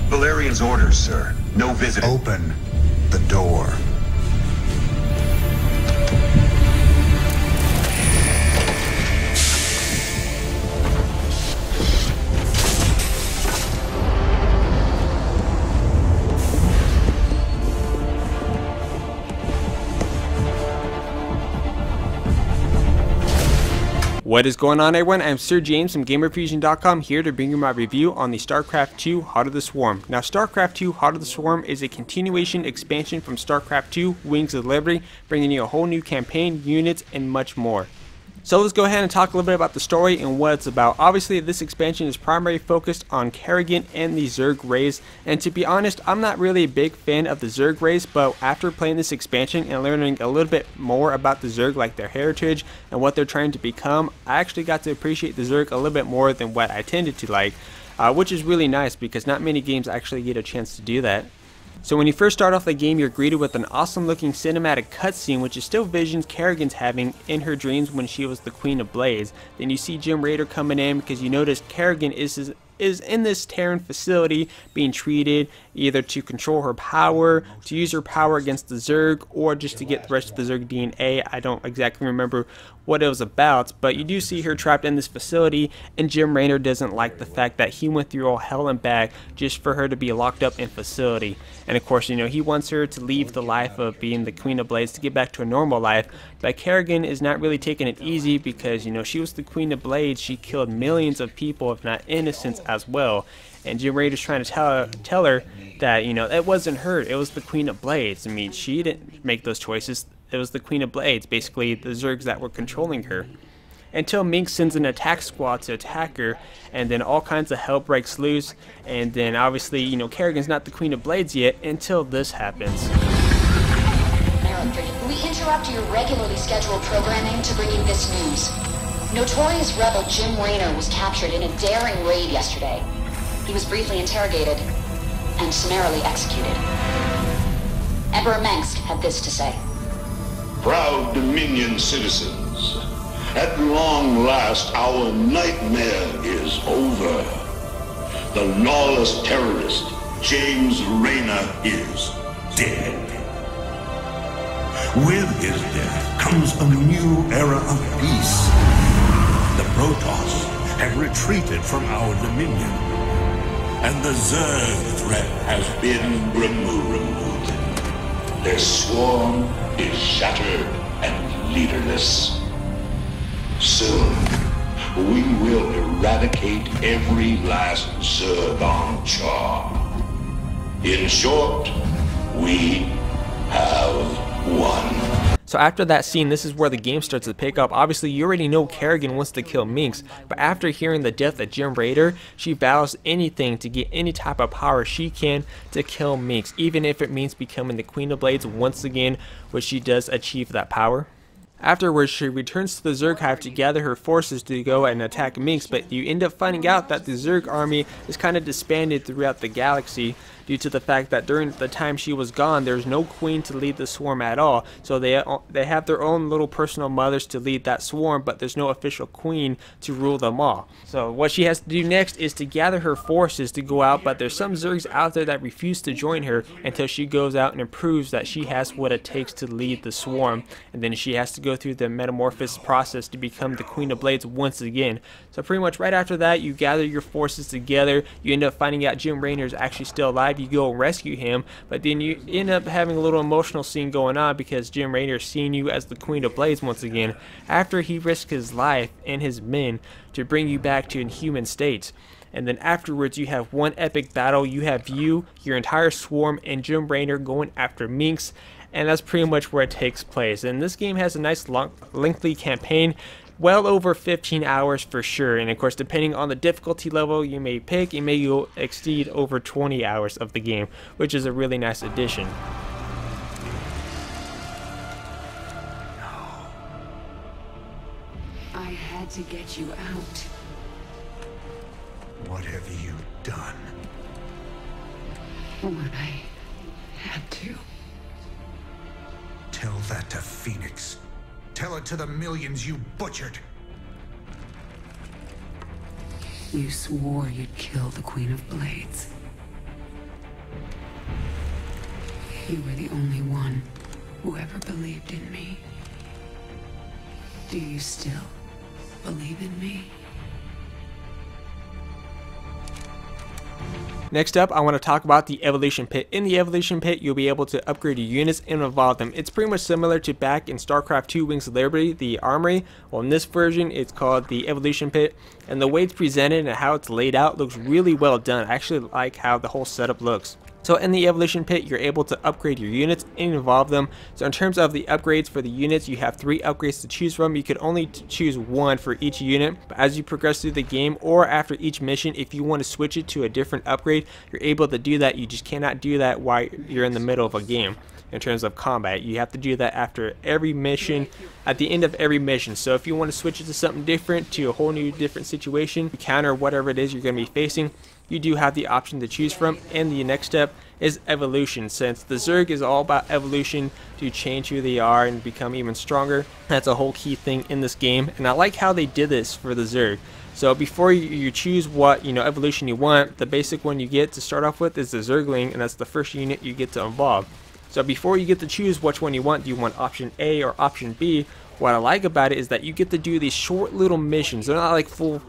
Valerian's orders, sir. No visiting. Open the door. What is going on, everyone? I'm Sir James from Gamerfuzion.com, here to bring you my review on the StarCraft 2 Heart of the Swarm. Now, StarCraft 2 Heart of the Swarm is a continuation expansion from StarCraft 2 Wings of Liberty, bringing you a whole new campaign, units, and much more. So let's go ahead and talk a little bit about the story and what it's about. Obviously, this expansion is primarily focused on Kerrigan and the Zerg race, and to be honest, I'm not really a big fan of the Zerg race, but after playing this expansion and learning a little bit more about the Zerg, like their heritage and what they're trying to become, I actually got to appreciate the Zerg a little bit more than what I tended to like, which is really nice because not many games actually get a chance to do that. So when you first start off the game, you're greeted with an awesome looking cinematic cutscene, which is still visions Kerrigan's having in her dreams when she was the Queen of Blades. Then you see Jim Rader coming in because you notice Kerrigan is in this Terran facility being treated either to control her power, to use her power against the Zerg, or just to get the rest of the Zerg DNA. I don't exactly remember what it was about, but you do see her trapped in this facility, and Jim Raynor doesn't like the fact that he went through all hell and back just for her to be locked up in facility. And of course, you know, he wants her to leave the life of being the Queen of Blades to get back to a normal life, but Kerrigan is not really taking it easy because, you know, she was the Queen of Blades. She killed millions of people, if not innocents as well. And Jim Rader's trying to tell her that, you know, it wasn't her, it was the Queen of Blades. I mean, she didn't make those choices. It was the Queen of Blades, basically the Zergs that were controlling her. Until Mink sends an attack squad to attack her, and then all kinds of hell breaks loose, and then obviously, you know, Kerrigan's not the Queen of Blades yet until this happens. We interrupt your regularly scheduled programming to bring you this news. Notorious rebel Jim Raynor was captured in a daring raid yesterday. He was briefly interrogated and summarily executed. Emperor Mengsk had this to say. Proud Dominion citizens, at long last our nightmare is over. The lawless terrorist, James Raynor, is dead. With his death comes a new era of peace. The Protoss have retreated from our dominion, and the Zerg threat has been removed. Their swarm is shattered and leaderless. Soon, we will eradicate every last Zerg on Char. In short, we have won. So after that scene, this is where the game starts to pick up. Obviously, you already know Kerrigan wants to kill Minx, but after hearing the death of Jim Rader, she vows anything to get any type of power she can to kill Minx, even if it means becoming the Queen of Blades once again, which she does achieve that power. Afterwards, she returns to the Zerg hive to gather her forces to go and attack Minx, but you end up finding out that the Zerg army is kind of disbanded throughout the galaxy due to the fact that during the time she was gone, there's no queen to lead the swarm at all. So they have their own little personal mothers to lead that swarm, but there's no official queen to rule them all. So what she has to do next is to gather her forces to go out, but there's some Zergs out there that refuse to join her until she goes out and proves that she has what it takes to lead the swarm. And then she has to go through the metamorphosis process to become the Queen of Blades once again. So pretty much right after that, you gather your forces together. You end up finding out Jim Raynor is actually still alive. You go and rescue him, but then you end up having a little emotional scene going on because Jim Raynor is seeing you as the Queen of Blades once again after he risked his life and his men to bring you back to inhuman states. And then afterwards, you have one epic battle. You have you, your entire swarm, and Jim Raynor going after Minx, and that's pretty much where it takes place. And this game has a nice lengthy campaign, well over 15 hours for sure, and of course depending on the difficulty level you may pick, it may go exceed over 20 hours of the game, which is a really nice addition. I had to get you out. What have you done? What I had to. Tell that to Phoenix. Tell it to the millions you butchered. You swore you'd kill the Queen of Blades. You were the only one who ever believed in me. Do you still believe in me? Next up, I want to talk about the Evolution Pit. In the Evolution Pit, you'll be able to upgrade your units and evolve them. It's pretty much similar to back in StarCraft 2 Wings of Liberty, the Armory. Well, in this version, it's called the Evolution Pit. And the way it's presented and how it's laid out looks really well done. I actually like how the whole setup looks. So in the Evolution Pit, you're able to upgrade your units and evolve them. So in terms of the upgrades for the units, you have 3 upgrades to choose from. You could only choose 1 for each unit. But as you progress through the game or after each mission, if you want to switch it to a different upgrade, you're able to do that. You just cannot do that while you're in the middle of a game. In terms of combat, you have to do that after every mission, at the end of every mission. So if you want to switch it to something different, to a whole new different situation, counter whatever it is you're going to be facing, you do have the option to choose from. And the next step is evolution. Since the Zerg is all about evolution to change who they are and become even stronger, that's a whole key thing in this game. And I like how they did this for the Zerg. So before you choose what evolution you want, the basic one you get to start off with is the Zergling, and that's the first unit you get to evolve. So before you get to choose which one you want, do you want option A or option B? What I like about it is that you get to do these short little missions. They're not like full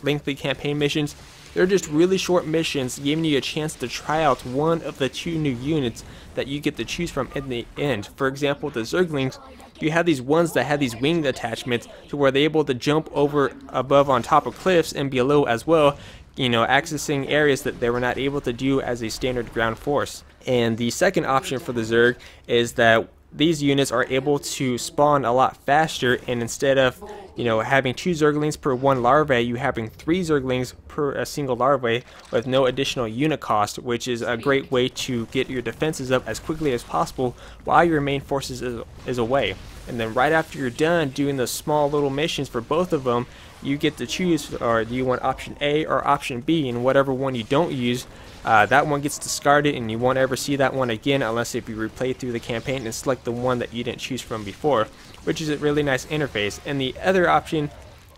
lengthy campaign missions. They're just really short missions, giving you a chance to try out one of the 2 new units that you get to choose from in the end. For example, the Zerglings, you have these ones that have these wing attachments to where they're able to jump over, above, on top of cliffs and below as well, accessing areas that they were not able to do as a standard ground force. And the second option for the Zerg is that these units are able to spawn a lot faster, and instead of having 2 Zerglings per 1 larvae, you having 3 Zerglings per a single larvae with no additional unit cost, which is a great way to get your defenses up as quickly as possible while your main forces is away. And then right after you're done doing the small little missions for both of them, you get to choose, or do you want option A or option B, and whatever one you don't use, that one gets discarded and you won't ever see that one again unless if you replay through the campaign and select the one that you didn't choose from before, which is a really nice interface. And the other option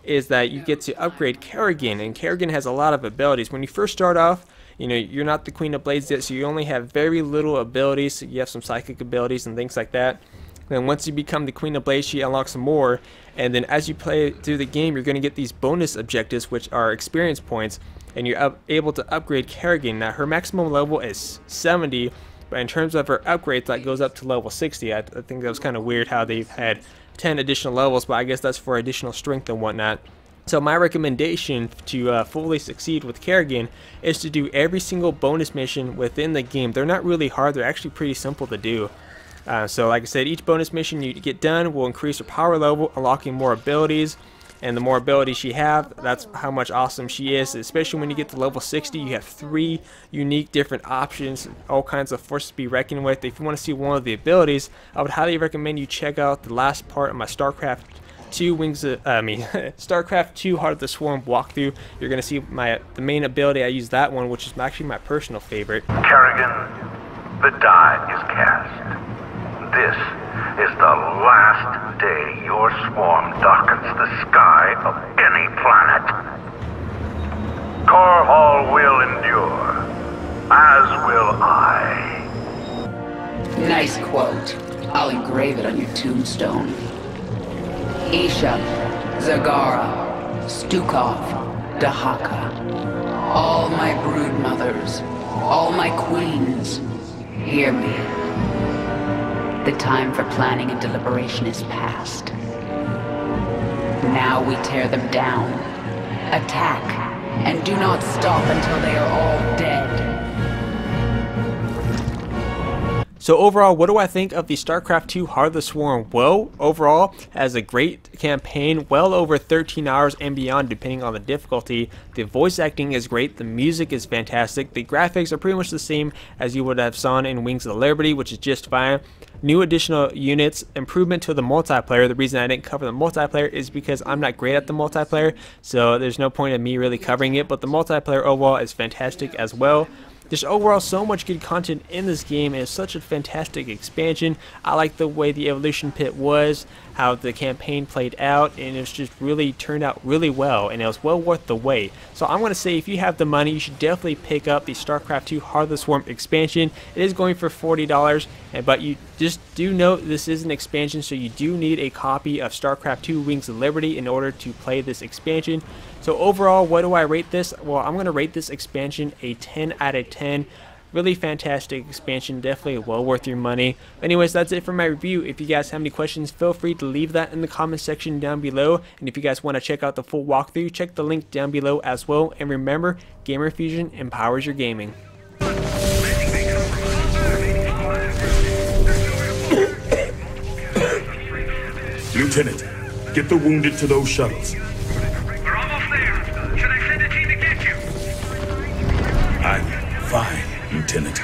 is that you get to upgrade Kerrigan, and Kerrigan has a lot of abilities. When you first start off, you're not the Queen of Blades yet, so you only have very little abilities. So you have some psychic abilities and things like that. Then once you become the Queen of Blades, she unlocks some more, and then as you play through the game, you're going to get these bonus objectives, which are experience points, and you're able to upgrade Kerrigan. Now her maximum level is 70, but in terms of her upgrades, that goes up to level 60. I think that was kind of weird how they've had 10 additional levels, but I guess that's for additional strength and whatnot. So my recommendation to fully succeed with Kerrigan is to do every single bonus mission within the game. They're not really hard, they're actually pretty simple to do. So like I said, each bonus mission you get done will increase her power level, unlocking more abilities. And the more abilities you have, that's how much awesome she is. Especially when you get to level 60, you have 3 unique different options, all kinds of forces to be reckoned with. If you want to see one of the abilities, I would highly recommend you check out the last part of my StarCraft 2 StarCraft 2 Heart of the Swarm walkthrough. You're going to see the main ability. I use that one, which is actually my personal favorite. Kerrigan, the die is cast. This is the last day your swarm darkens the sky of any planet. Korhal will endure, as will I. Nice quote. I'll engrave it on your tombstone. Isha, Zagara, Stukov, Dahaka. All my brood mothers, all my queens, hear me. The time for planning and deliberation is past. Now we tear them down, attack, and do not stop until they are all dead. So overall, what do I think of the StarCraft 2 Heart of the Swarm? Well, overall, has a great campaign, well over 13 hours and beyond depending on the difficulty. The voice acting is great, the music is fantastic, the graphics are pretty much the same as you would have seen in Wings of Liberty, which is just fine. New additional units, improvement to the multiplayer. The reason I didn't cover the multiplayer is because I'm not great at the multiplayer, so there's no point in me really covering it, but the multiplayer overall is fantastic as well. There's overall so much good content in this game, and it's such a fantastic expansion. I like the way the Evolution Pit was, how the campaign played out, and it's just really turned out really well, and it was well worth the wait. So I'm going to say if you have the money, you should definitely pick up the StarCraft 2 Heart of the Swarm expansion. It is going for $40, but you just do note this is an expansion, so you do need a copy of StarCraft 2 Wings of Liberty in order to play this expansion. So overall, what do I rate this? Well, I'm going to rate this expansion a 10 out of 10. Really fantastic expansion, definitely well worth your money. Anyways, that's it for my review. If you guys have any questions, feel free to leave that in the comment section down below. And if you guys want to check out the full walkthrough, check the link down below as well. And remember, Gamerfuzion empowers your gaming. Lieutenant, get the wounded to those shuttles. We're almost there. Should I send a team to get you? I'm fine, Lieutenant.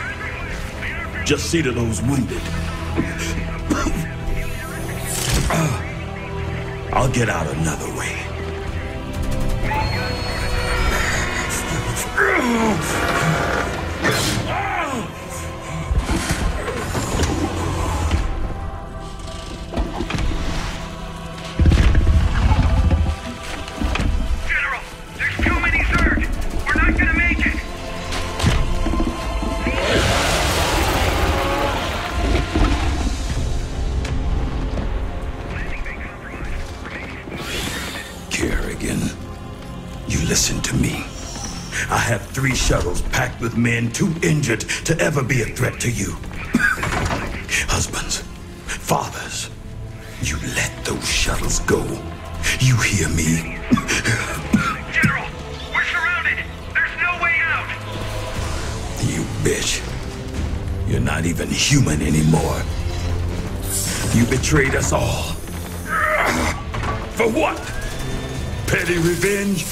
Just see to those wounded. I'll get out another way. General, there's too many Zerg. We're not gonna make it. Kerrigan, you listen to me. I have 3 shuttles packed with men too injured to ever be a threat to you. Husbands, fathers, you let those shuttles go. You hear me? General, we're surrounded. There's no way out. You bitch. You're not even human anymore. You betrayed us all. For what? Petty revenge?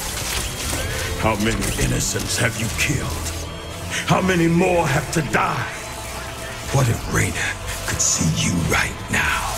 How many innocents have you killed? How many more have to die? What if Raynor could see you right now?